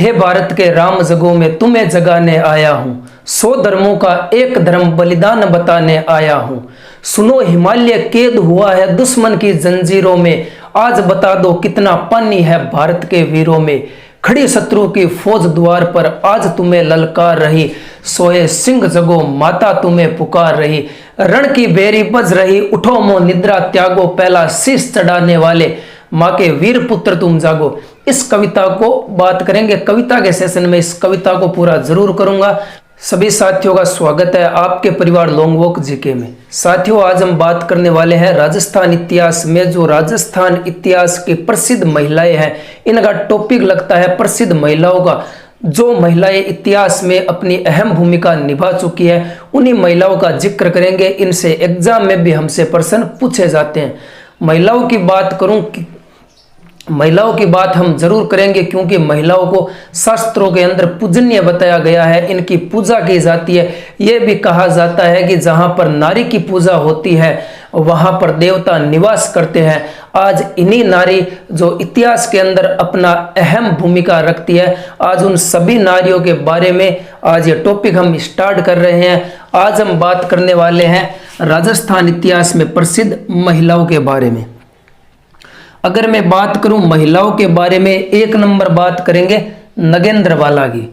हे भारत के राम जगों में तुम्हें जगाने आया हूँ, 100 धर्मों का एक धर्म बलिदान बताने आया हूँ। सुनो हिमालय कैद हुआ है दुश्मन की जंजीरों में, आज बता दो कितना पानी है भारत के वीरों में। खड़ी शत्रु की फौज द्वार पर आज तुम्हें ललकार रही, सोए सिंह जगो माता तुम्हें पुकार रही। रण की बेरी बज रही, उठो मो निद्रा त्यागो, पहला शीश चढ़ाने वाले माँ के वीर पुत्र तुम जागो। इस कविता को बात करेंगे, कविता के सेशन में इस कविता को पूरा जरूर करूंगा। सभी साथियों का स्वागत है आपके परिवार लॉन्ग वॉक जीके में। साथियों, आज हम बात करने वाले हैं राजस्थान इतिहास में जो राजस्थान इतिहास की प्रसिद्ध महिलाएं हैं, इनका टॉपिक लगता है प्रसिद्ध महिलाओं का। जो महिलाएं इतिहास में अपनी अहम भूमिका निभा चुकी है, उन्हीं महिलाओं का जिक्र करेंगे। इनसे एग्जाम में भी हमसे प्रश्न पूछे जाते हैं। महिलाओं की बात करूं, महिलाओं की बात हम जरूर करेंगे क्योंकि महिलाओं को शास्त्रों के अंदर पूजनीय बताया गया है, इनकी पूजा की जाती है। ये भी कहा जाता है कि जहां पर नारी की पूजा होती है वहां पर देवता निवास करते हैं। आज इन्हीं नारी जो इतिहास के अंदर अपना अहम भूमिका रखती है, आज उन सभी नारियों के बारे में आज ये टॉपिक हम स्टार्ट कर रहे हैं। आज हम बात करने वाले हैं राजस्थान इतिहास में प्रसिद्ध महिलाओं के बारे में। अगर मैं बात करूं महिलाओं के बारे में, एक नंबर बात करेंगे नगेंद्रबाला की।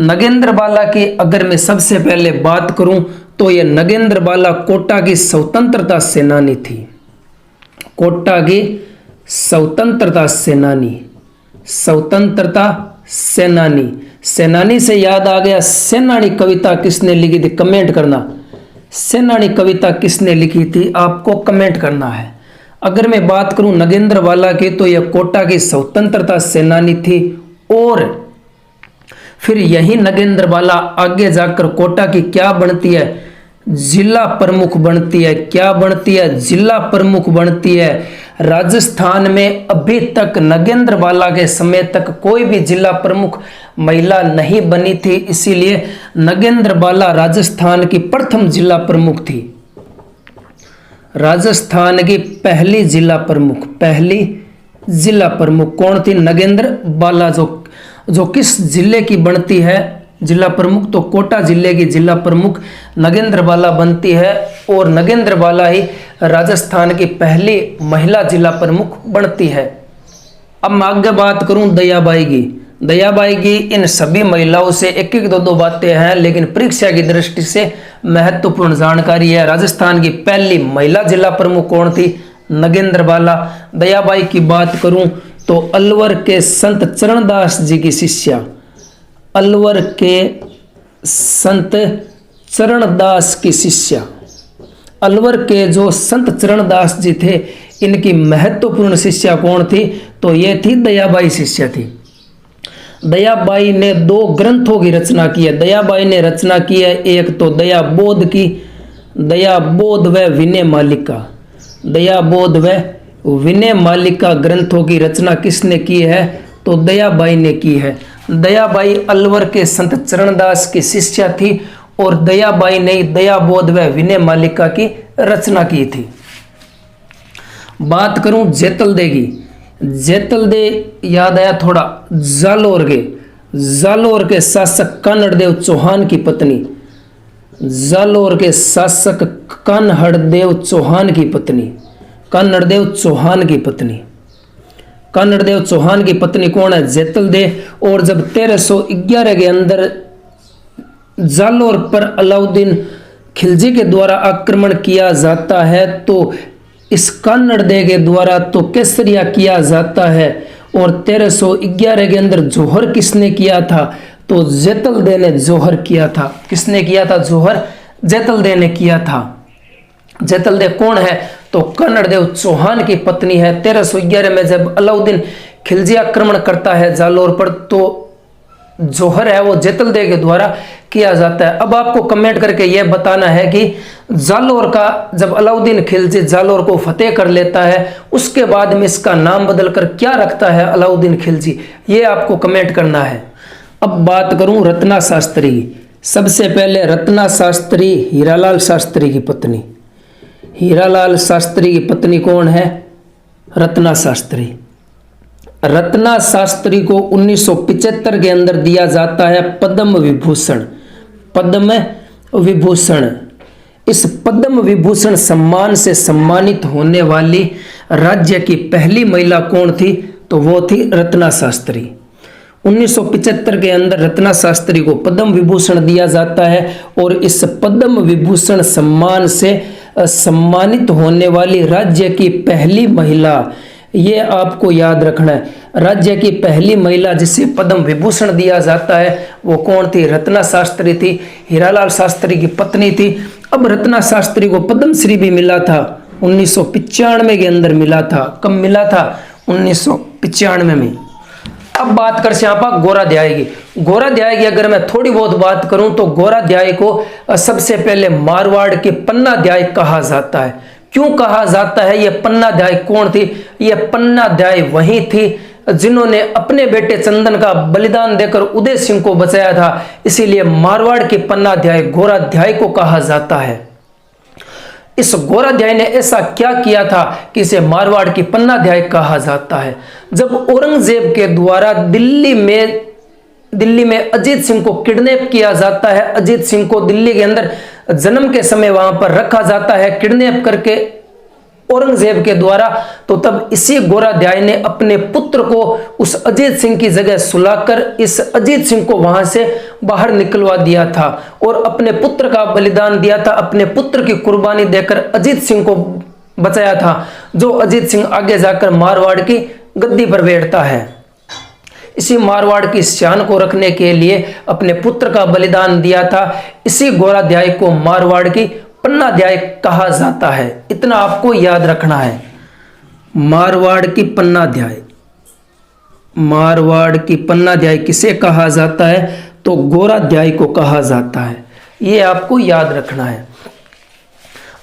नगेंद्रबाला की अगर मैं सबसे पहले बात करूं तो ये नगेंद्रबाला कोटा की स्वतंत्रता सेनानी थी। कोटा की स्वतंत्रता सेनानी, स्वतंत्रता सेनानी। सेनानी से याद आ गया, सेनानी कविता किसने लिखी थी कमेंट करना। सेनानी कविता किसने लिखी थी आपको कमेंट करना है। अगर मैं बात करूं नगेंद्रबाला की तो यह कोटा की स्वतंत्रता सेनानी थी और फिर यही नगेंद्रबाला आगे जाकर कोटा की क्या बनती है, जिला प्रमुख बनती है। क्या बनती है? जिला प्रमुख बनती है। राजस्थान में अभी तक नगेंद्रबाला के समय तक कोई भी जिला प्रमुख महिला नहीं बनी थी, इसीलिए नगेंद्रबाला राजस्थान की प्रथम जिला प्रमुख थी। राजस्थान की पहली जिला प्रमुख, पहली जिला प्रमुख कौन थी? नगेंद्रबाला। जो किस जिले की बनती है जिला प्रमुख? तो कोटा जिले की जिला प्रमुख नगेंद्रबाला बनती है और नगेंद्रबाला ही राजस्थान की पहली महिला जिला प्रमुख बनती है। अब मैं आगे बात करूं दयाबाई की। दयाबाई की इन सभी महिलाओं से एक एक दो बातें हैं, लेकिन परीक्षा की दृष्टि से महत्वपूर्ण जानकारी है। राजस्थान की पहली महिला जिला प्रमुख कौन थी? नगेंद्रबाला। दयाबाई की बात करूं तो अलवर के संत चरणदास जी की शिष्या, अलवर के संत चरणदास की शिष्या। अलवर के जो संत चरणदास जी थे, इनकी महत्वपूर्ण शिष्या कौन थी? तो ये थी दयाबाई शिष्या थी। दयाबाई ने 2 ग्रंथों की रचना की है। दयाबाई ने रचना की है एक तो दयाबोध की, दयाबोध व विनय मालिका। दयाबोध व विनय मालिका ग्रंथों की रचना किसने की है? तो दयाबाई ने की है। दयाबाई अलवर के संत चरणदास की शिष्या थी और दयाबाई ने दयाबोध व विनय मालिका की रचना की थी। बात करूं जेतलदे की। जेतलदे याद आया थोड़ा, जालोर के शासक कान्हड़देव चौहान की पत्नी, जालोर के शासक कान्हड़देव चौहान की पत्नी, कान्हड़देव चौहान की पत्नी। कान्हड़देव चौहान की पत्नी कौन है? जेतलदे। और जब 1311 के अंदर जालोर पर अलाउद्दीन खिलजी के द्वारा आक्रमण किया जाता है तो इस कान्हड़दे के द्वारा तो केसरिया किया जाता है। और 1311 के अंदर जोहर किसने किया था? तो जेतलदे ने जोहर किया था। किसने किया था जोहर? जेतलदे ने किया था। जेतलदे कौन है? तो कान्हड़देव चौहान की पत्नी है। 1311 में जब अलाउद्दीन खिलजी आक्रमण करता है जालोर पर तो जोहर है वो जेतलदे के द्वारा किया जाता है। अब आपको कमेंट करके यह बताना है कि जालोर का जब अलाउद्दीन खिलजी जालोर को फतेह कर लेता है उसके बाद में इसका नाम बदलकर क्या रखता है अलाउद्दीन खिलजी, ये आपको कमेंट करना है। अब बात करूं रत्ना शास्त्री की। सबसे पहले रत्ना शास्त्री हीरालाल शास्त्री की पत्नी। हीरालाल शास्त्री की पत्नी कौन है? रत्ना शास्त्री। रत्ना शास्त्री को 1975 के अंदर दिया जाता है पद्म विभूषण। पद्म विभूषण, इस पद्म विभूषण सम्मान से सम्मानित होने वाली राज्य की पहली महिला कौन थी? तो वो थी रत्ना शास्त्री। 1975 के अंदर रत्ना शास्त्री को पद्म विभूषण दिया जाता है और इस पद्म विभूषण सम्मान से सम्मानित होने वाली राज्य की पहली महिला, ये आपको याद रखना है, राज्य की पहली महिला जिसे पद्म विभूषण दिया जाता है वो कौन थी? रत्ना शास्त्री थी, हीरालाल शास्त्री की पत्नी थी। अब रत्ना शास्त्री को पद्मश्री भी मिला था 1995 के अंदर मिला था। कब मिला था? 1995 में। अब बात कर श्यापा गोराध्याय की। गोराध्याय की अगर मैं थोड़ी बहुत बात करूं तो गोराध्याय को सबसे पहले मारवाड़ के पन्नाध्याय कहा जाता है। क्यों कहा जाता है? यह पन्नाध्याय कौन थी? यह पन्नाध्याय वही थी जिन्होंने अपने बेटे चंदन का बलिदान देकर उदय सिंह को बचाया था, इसीलिए मारवाड़ के पन्नाध्याय गोराध्याय को कहा जाता है। इस गोराध्याय ने ऐसा क्या किया था कि इसे मारवाड़ की पन्नाध्याय कहा जाता है? जब औरंगजेब के द्वारा दिल्ली में अजीत सिंह को किडनैप किया जाता है, अजीत सिंह को दिल्ली के अंदर जन्म के समय वहां पर रखा जाता है किडनैप करके औरंगजेब के द्वारा, तो तब इसी गोराध्याय ने अपने पुत्र को उस अजीत सिंह की जगह सुलाकर इस अजीत सिंह को वहां से बाहर निकलवा दिया था और अपने पुत्र का बलिदान दिया था, अपने पुत्र की कुर्बानी देकर अजीत सिंह को बचाया था, जो अजीत सिंह आगे जाकर मारवाड़ की गद्दी पर बैठता है। इसी मारवाड़ की शान को रखने के लिए अपने पुत्र का बलिदान दिया था। इसी गोराध्याय को मारवाड़ की पन्नाध्याय कहा जाता है। इतना आपको याद रखना है। मारवाड़ की पन्नाध्याय, मारवाड़ की पन्नाध्याय किसे कहा जाता है? तो गोराध्याय को कहा जाता है। ये आपको याद रखना है।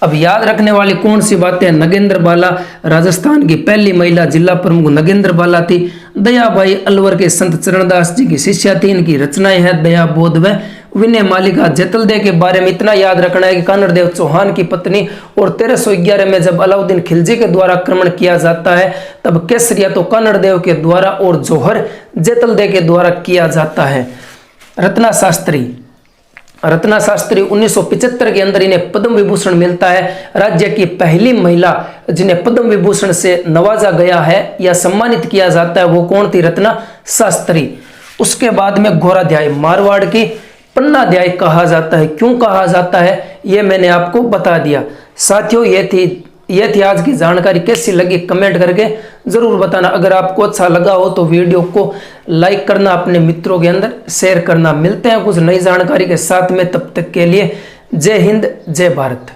अब याद रखने वाली कौन सी बातें? नगेंद्र बाला, राजस्थान की पहली महिला जिला प्रमुख नगेंद्र बाला थी। दयाबाई अलवर के संत चरणदास जी की शिष्या थी। इनकी रचनाएं हैं दया बोध व विनय मालिका। जैतलदेव के बारे में इतना याद रखना है कि कानड़देव चौहान की पत्नी, और 1311 में जब अलाउद्दीन खिलजी के द्वारा आक्रमण किया जाता है तब केसरिया तो कानड़देव के द्वारा और जौहर जैतलदेव के द्वारा किया जाता है। रत्ना शास्त्री, रत्ना शास्त्री 1975 के अंदर इन्हें पद्म विभूषण मिलता है। राज्य की पहली महिला जिन्हें पद्म विभूषण से नवाजा गया है या सम्मानित किया जाता है वो कौन थी? रत्ना शास्त्री। उसके बाद में गोराध्याय मारवाड़ की पन्नाध्याय कहा जाता है। क्यों कहा जाता है ये मैंने आपको बता दिया। साथियों ये थी आज की जानकारी। कैसी लगी कमेंट करके जरूर बताना। अगर आपको अच्छा लगा हो तो वीडियो को लाइक करना, अपने मित्रों के अंदर शेयर करना। मिलते हैं कुछ नई जानकारी के साथ में, तब तक के लिए जय हिंद जय भारत।